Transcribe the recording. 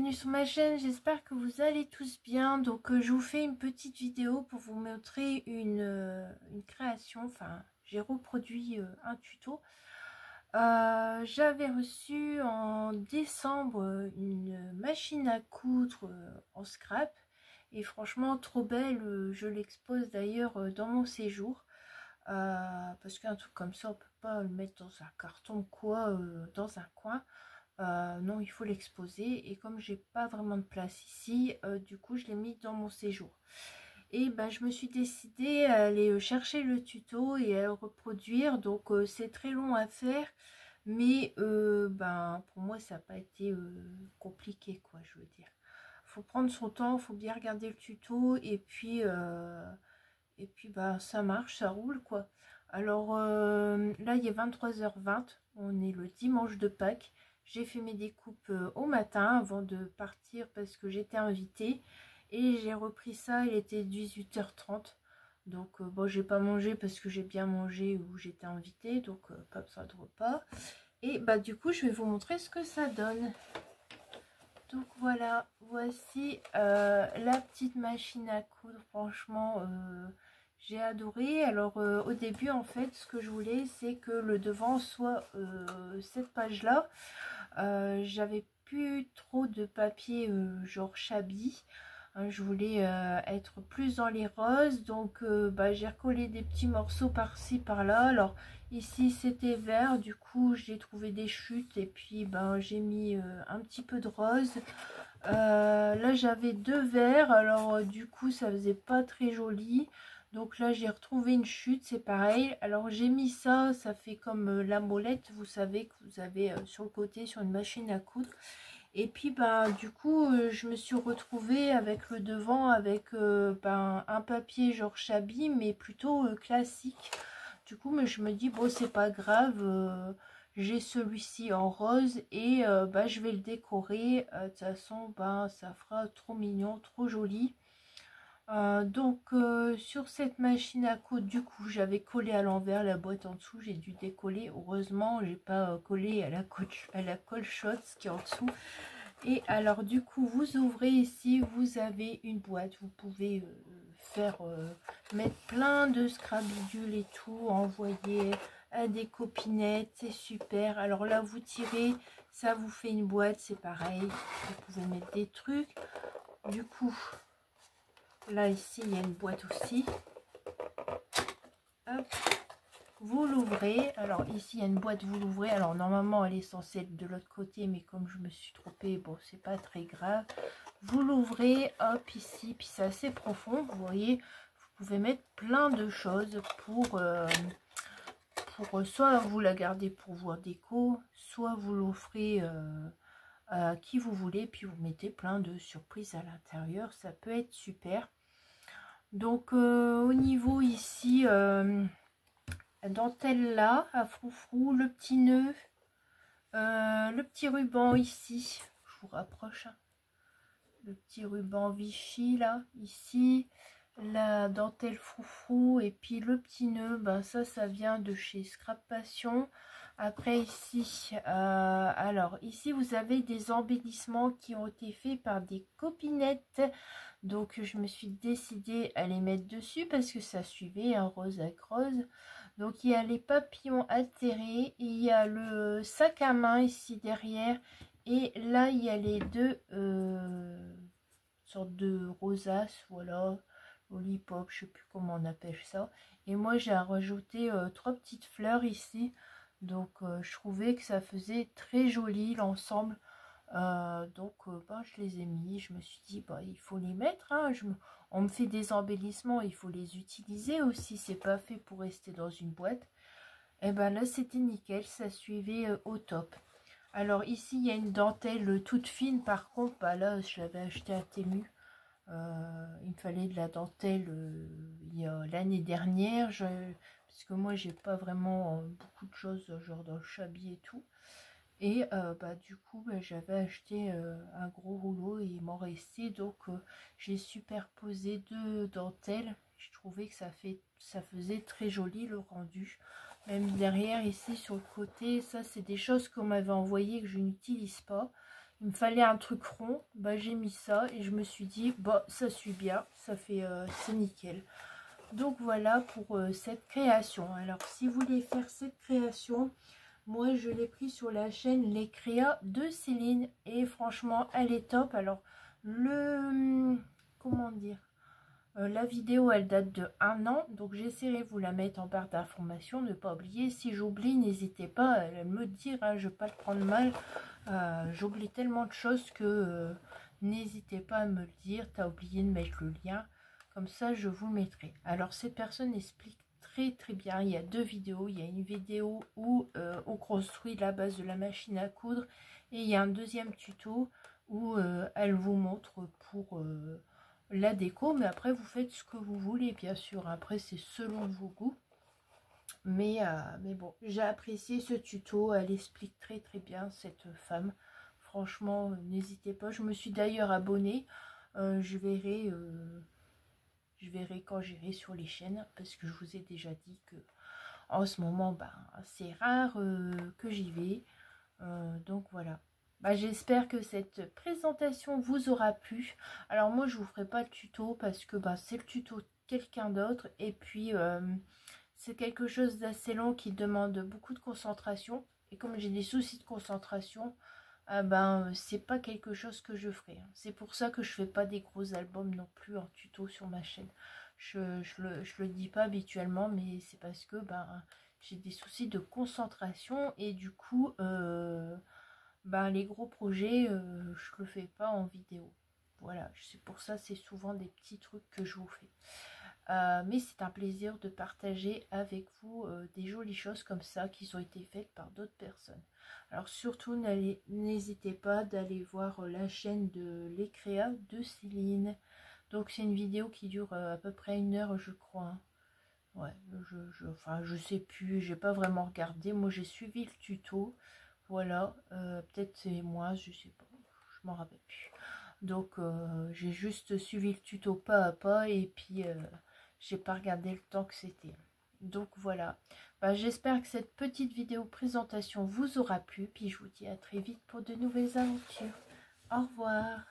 bienvenue sur ma chaîne, j'espère que vous allez tous bien. Donc je vous fais une petite vidéo pour vous montrer une création, enfin j'ai reproduit un tuto. J'avais reçu en décembre une machine à coudre en scrap et franchement trop belle, je l'expose d'ailleurs dans mon séjour. Parce qu'un truc comme ça on peut pas le mettre dans un carton quoi, dans un coin. Non, il faut l'exposer et comme j'ai pas vraiment de place ici, du coup je l'ai mis dans mon séjour. Et ben je me suis décidée à aller chercher le tuto et à le reproduire. Donc c'est très long à faire, mais ben pour moi ça n'a pas été compliqué quoi, je veux dire. Faut prendre son temps, faut bien regarder le tuto et puis bah ça marche, ça roule quoi. Alors là il est 23h20, on est le dimanche de Pâques. J'ai fait mes découpes au matin avant de partir parce que j'étais invitée et j'ai repris ça, il était 18h30. Donc bon, j'ai pas mangé parce que j'ai bien mangé où j'étais invitée, donc pas besoin de repas. Et bah du coup je vais vous montrer ce que ça donne. Donc voilà, voici la petite machine à coudre. Franchement j'ai adoré. Alors au début en fait ce que je voulais c'est que le devant soit cette page là. J'avais plus trop de papier genre Chabi, hein, je voulais être plus dans les roses, donc bah, j'ai recollé des petits morceaux par-ci par-là. Alors ici c'était vert, du coup j'ai trouvé des chutes et puis ben j'ai mis un petit peu de rose. Là j'avais deux verts, alors du coup ça faisait pas très joli. Donc là j'ai retrouvé une chute, c'est pareil. Alors j'ai mis ça, ça fait comme la molette, vous savez que vous avez sur le côté sur une machine à coudre. Et puis ben du coup je me suis retrouvée avec le devant avec ben, un papier genre Chabi mais plutôt classique. Du coup mais je me dis bon c'est pas grave, j'ai celui-ci en rose et ben, je vais le décorer. De toute façon ben, ça fera trop mignon, trop joli. Donc sur cette machine à coudre du coup j'avais collé à l'envers la boîte en dessous, j'ai dû décoller. Heureusement j'ai pas collé à la colle shot qui est en dessous. Et alors du coup vous ouvrez ici, vous avez une boîte, vous pouvez faire mettre plein de scrabidules et tout, envoyer à des copinettes, c'est super. Alors là vous tirez, ça vous fait une boîte, c'est pareil, vous pouvez mettre des trucs. Du coup là ici il y a une boîte aussi. Hop, vous l'ouvrez. Alors ici il y a une boîte, vous l'ouvrez. Alors normalement elle est censée être de l'autre côté, mais comme je me suis trompée, bon c'est pas très grave. Vous l'ouvrez, hop ici, puis c'est assez profond, vous voyez. Vous pouvez mettre plein de choses pour soit vous la gardez pour vos déco, soit vous l'offrez à qui vous voulez, puis vous mettez plein de surprises à l'intérieur, ça peut être super. Donc au niveau ici dentelle là à froufrou, le petit nœud, le petit ruban ici, je vous rapproche, hein. Le petit ruban Vichy là ici, la dentelle froufrou et puis le petit nœud, ben ça vient de chez Scrap Passion. Après ici alors ici vous avez des embellissements qui ont été faits par des copinettes, donc je me suis décidée à les mettre dessus parce que ça suivait un rose avec rose. Donc il y a les papillons altérés, il y a le sac à main ici derrière, et là il y a les deux sortes de rosaces, voilà, lollipop, je sais plus comment on appelle ça. Et moi j'ai rajouté trois petites fleurs ici, donc je trouvais que ça faisait très joli l'ensemble. Donc ben, je les ai mis, je me suis dit bah, il faut les mettre, hein. On me fait des embellissements, il faut les utiliser aussi, c'est pas fait pour rester dans une boîte. Et ben là c'était nickel, ça suivait au top. Alors ici il y a une dentelle toute fine, par contre bah là je l'avais acheté à Temu. Il me fallait de la dentelle l'année dernière, parce que moi j'ai pas vraiment beaucoup de choses genre dans le Chabi et tout. Et bah, du coup bah, j'avais acheté un gros rouleau et il m'en restait, donc j'ai superposé deux dentelles. Je trouvais que ça faisait très joli le rendu. Même derrière ici sur le côté, ça c'est des choses qu'on m'avait envoyées que je n'utilise pas. Il me fallait un truc rond, bah j'ai mis ça et je me suis dit bah ça suit bien, ça fait c'est nickel. Donc voilà pour cette création. Alors si vous voulez faire cette création, moi je l'ai pris sur la chaîne Les Créas de Céline et franchement elle est top. Alors le comment dire, la vidéo elle date de 1 an, donc j'essaierai de vous la mettre en barre d'information, ne pas oublier. Si j'oublie, n'hésitez pas à me dire, hein, je ne vais pas le prendre mal. J'oublie tellement de choses que n'hésitez pas à me le dire. T'as oublié de mettre le lien, comme ça je vous le mettrai. Alors cette personne explique très bien. Il y a 2 vidéos. Il y a une vidéo où on construit la base de la machine à coudre et il y a un deuxième tuto où elle vous montre pour la déco, mais après vous faites ce que vous voulez bien sûr, après c'est selon vos goûts, mais bon, j'ai apprécié ce tuto, elle explique très bien cette femme, franchement n'hésitez pas. Je me suis d'ailleurs abonnée, je verrai quand j'irai sur les chaînes, parce que je vous ai déjà dit que en ce moment ben, c'est rare que j'y vais, donc voilà. Bah, j'espère que cette présentation vous aura plu. Alors moi je vous ferai pas le tuto parce que bah, c'est le tuto de quelqu'un d'autre et puis c'est quelque chose d'assez long qui demande beaucoup de concentration et comme j'ai des soucis de concentration, ben c'est pas quelque chose que je ferai. C'est pour ça que je fais pas des gros albums non plus en tuto sur ma chaîne. Je le dis pas habituellement, mais c'est parce que ben j'ai des soucis de concentration et du coup ben, les gros projets, je le fais pas en vidéo. Voilà, c'est pour ça, c'est souvent des petits trucs que je vous fais. Mais c'est un plaisir de partager avec vous des jolies choses comme ça qui ont été faites par d'autres personnes. Alors surtout, n'hésitez pas d'aller voir la chaîne de Les Créas de Céline. Donc c'est une vidéo qui dure à peu près 1 heure, je crois. Hein. Ouais, enfin, je sais plus, j'ai pas vraiment regardé. Moi, j'ai suivi le tuto. Voilà, peut-être c'est moi, je sais pas, je m'en rappelle plus. Donc j'ai juste suivi le tuto pas à pas et puis j'ai pas regardé le temps que c'était. Donc voilà, bah, j'espère que cette petite vidéo présentation vous aura plu, puis je vous dis à très vite pour de nouvelles aventures. Au revoir.